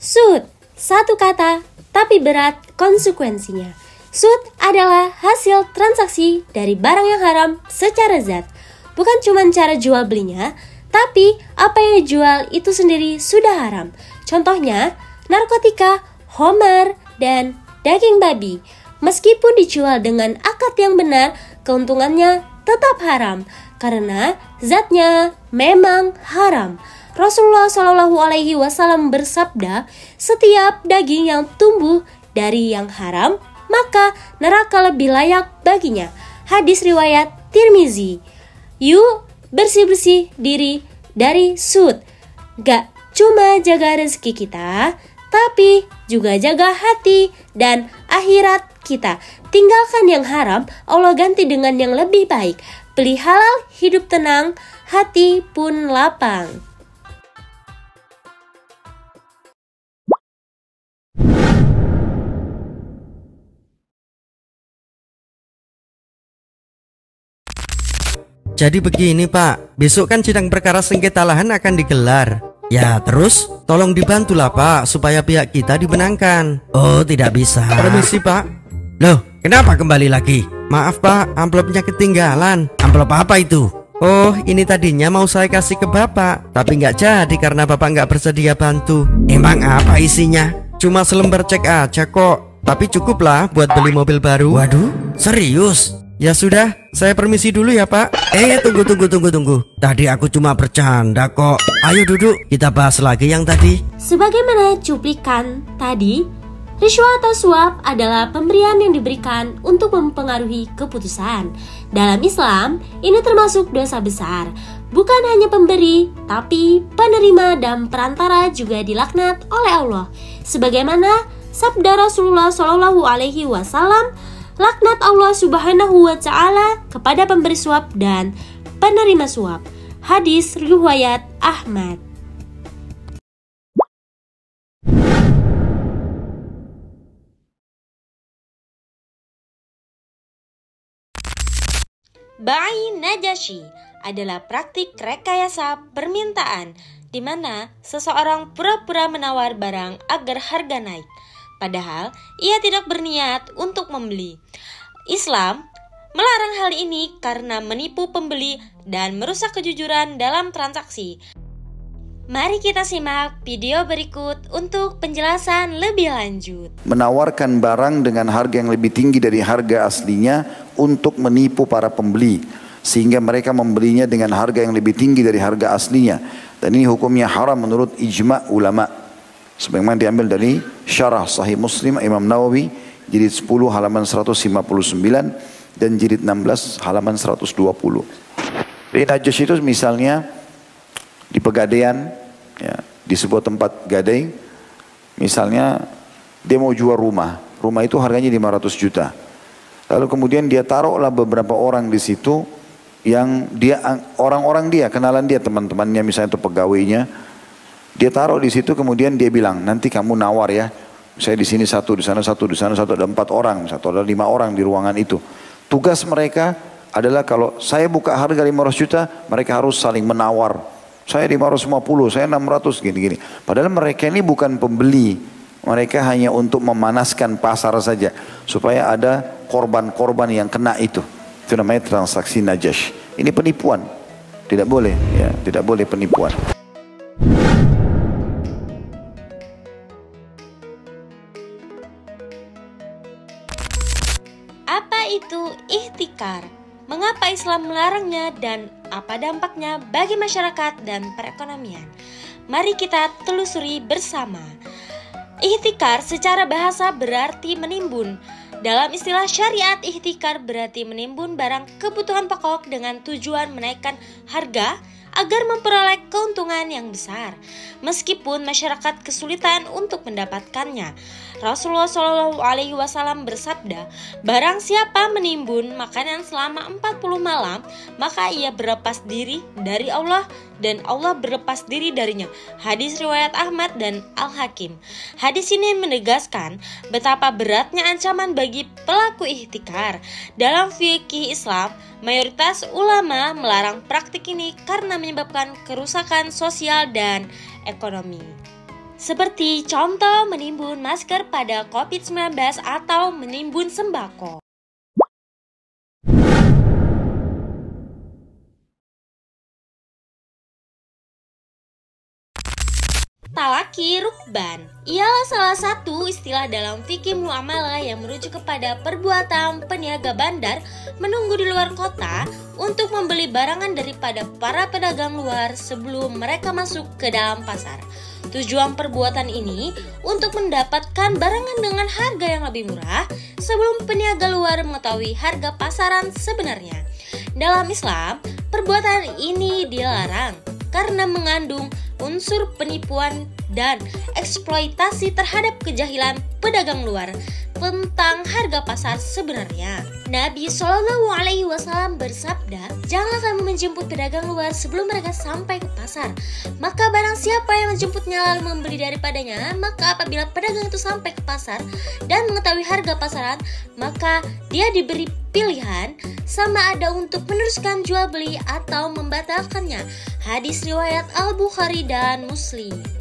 Sud, satu kata tapi berat konsekuensinya. Sud adalah hasil transaksi dari barang yang haram secara zat. Bukan cuma cara jual belinya, tapi apa yang dijual itu sendiri sudah haram. Contohnya, narkotika, homer, dan daging babi. Meskipun dijual dengan akad yang benar, keuntungannya tetap haram karena zatnya memang haram. Rasulullah Shallallahu Alaihi Wasallam bersabda, setiap daging yang tumbuh dari yang haram, maka neraka lebih layak baginya. Hadis riwayat Tirmizi. Yuk bersih-bersih diri dari sud. Gak cuma jaga rezeki kita, tapi juga jaga hati dan akhirat kita. Tinggalkan yang haram, Allah ganti dengan yang lebih baik. Beli halal, hidup tenang, hati pun lapang. Jadi begini Pak, besok kan sidang perkara sengketa lahan akan digelar. Ya terus, tolong dibantulah Pak, supaya pihak kita dimenangkan. Oh tidak bisa. Permisi Pak. Loh, kenapa kembali lagi? Maaf Pak, amplopnya ketinggalan. Amplop apa itu? Oh, ini tadinya mau saya kasih ke Bapak, tapi nggak jadi karena Bapak nggak bersedia bantu. Emang apa isinya? Cuma selembar cek aja kok. Tapi cukuplah buat beli mobil baru. Waduh, serius? Ya sudah, saya permisi dulu ya Pak. Tunggu. Tadi aku cuma bercanda kok. Ayo duduk, kita bahas lagi yang tadi. Sebagaimana cuplikan tadi, rishwah atau suap adalah pemberian yang diberikan untuk mempengaruhi keputusan. Dalam Islam, ini termasuk dosa besar. Bukan hanya pemberi, tapi penerima dan perantara juga dilaknat oleh Allah. Sebagaimana sabda Rasulullah Shallallahu Alaihi Wasallam, laknat Allah Subhanahu wa Ta'ala kepada pemberi suap dan penerima suap. Hadis riwayat Ahmad. Bai Najasyi adalah praktik rekayasa permintaan di mana seseorang pura-pura menawar barang agar harga naik. Padahal ia tidak berniat untuk membeli. Islam melarang hal ini karena menipu pembeli dan merusak kejujuran dalam transaksi. Mari kita simak video berikut untuk penjelasan lebih lanjut. Menawarkan barang dengan harga yang lebih tinggi dari harga aslinya untuk menipu para pembeli, sehingga mereka membelinya dengan harga yang lebih tinggi dari harga aslinya. Dan ini hukumnya haram menurut ijma' ulama. Sebagaimana diambil dari Syarah Sahih Muslim Imam Nawawi jilid 10 halaman 159 dan jilid 16 halaman 120. Jadi najis itu misalnya di Pegadaian, ya, di sebuah tempat gadai, misalnya dia mau jual rumah itu harganya 500 juta. Lalu kemudian dia taruhlah beberapa orang di situ yang dia orang-orang dia, kenalan dia, teman-temannya misalnya atau pegawainya. Dia taruh di situ, kemudian dia bilang, nanti kamu nawar ya, saya di sini satu, di sana satu, di sana satu, ada 4 orang, satu ada 5 orang di ruangan itu. Tugas mereka adalah kalau saya buka harga 500 juta, mereka harus saling menawar. Saya 550, saya 600, gini-gini. Padahal mereka ini bukan pembeli, mereka hanya untuk memanaskan pasar saja, supaya ada korban-korban yang kena itu. Itu namanya transaksi najas. Ini penipuan, tidak boleh, ya, tidak boleh penipuan. Apa itu ihtikar? Mengapa Islam melarangnya dan apa dampaknya bagi masyarakat dan perekonomian? Mari kita telusuri bersama. Ihtikar secara bahasa berarti menimbun. Dalam istilah syariat, ihtikar berarti menimbun barang kebutuhan pokok dengan tujuan menaikkan harga agar memperoleh keuntungan yang besar, meskipun masyarakat kesulitan untuk mendapatkannya. Rasulullah Shallallahu Alaihi Wasallam bersabda, barang siapa menimbun makanan selama 40 malam, maka ia berlepas diri dari Allah dan Allah berlepas diri darinya. Hadis riwayat Ahmad dan Al-Hakim. Hadis ini menegaskan betapa beratnya ancaman bagi pelaku ihtikar. Dalam fikih Islam, mayoritas ulama melarang praktik ini karena menyebabkan kerusakan sosial dan ekonomi. Seperti contoh menimbun masker pada COVID-19 atau menimbun sembako. Talaki rukban ialah salah satu istilah dalam fikih muamalah yang merujuk kepada perbuatan peniaga bandar menunggu di luar kota untuk membeli barangan daripada para pedagang luar sebelum mereka masuk ke dalam pasar. Tujuan perbuatan ini untuk mendapatkan barangan dengan harga yang lebih murah sebelum peniaga luar mengetahui harga pasaran sebenarnya. Dalam Islam, perbuatan ini dilarang karena mengandung unsur penipuan dan eksploitasi terhadap kejahilan pedagang luar tentang harga pasar sebenarnya. Nabi Shallallahu Alaihi Wasallam bersabda, janganlah kamu menjemput pedagang luar sebelum mereka sampai ke pasar. Maka barang siapa yang menjemputnya lalu membeli daripadanya, maka apabila pedagang itu sampai ke pasar dan mengetahui harga pasaran, maka dia diberi pilihan sama ada untuk meneruskan jual beli atau membatalkannya. Hadis riwayat Al-Bukhari dan Muslim.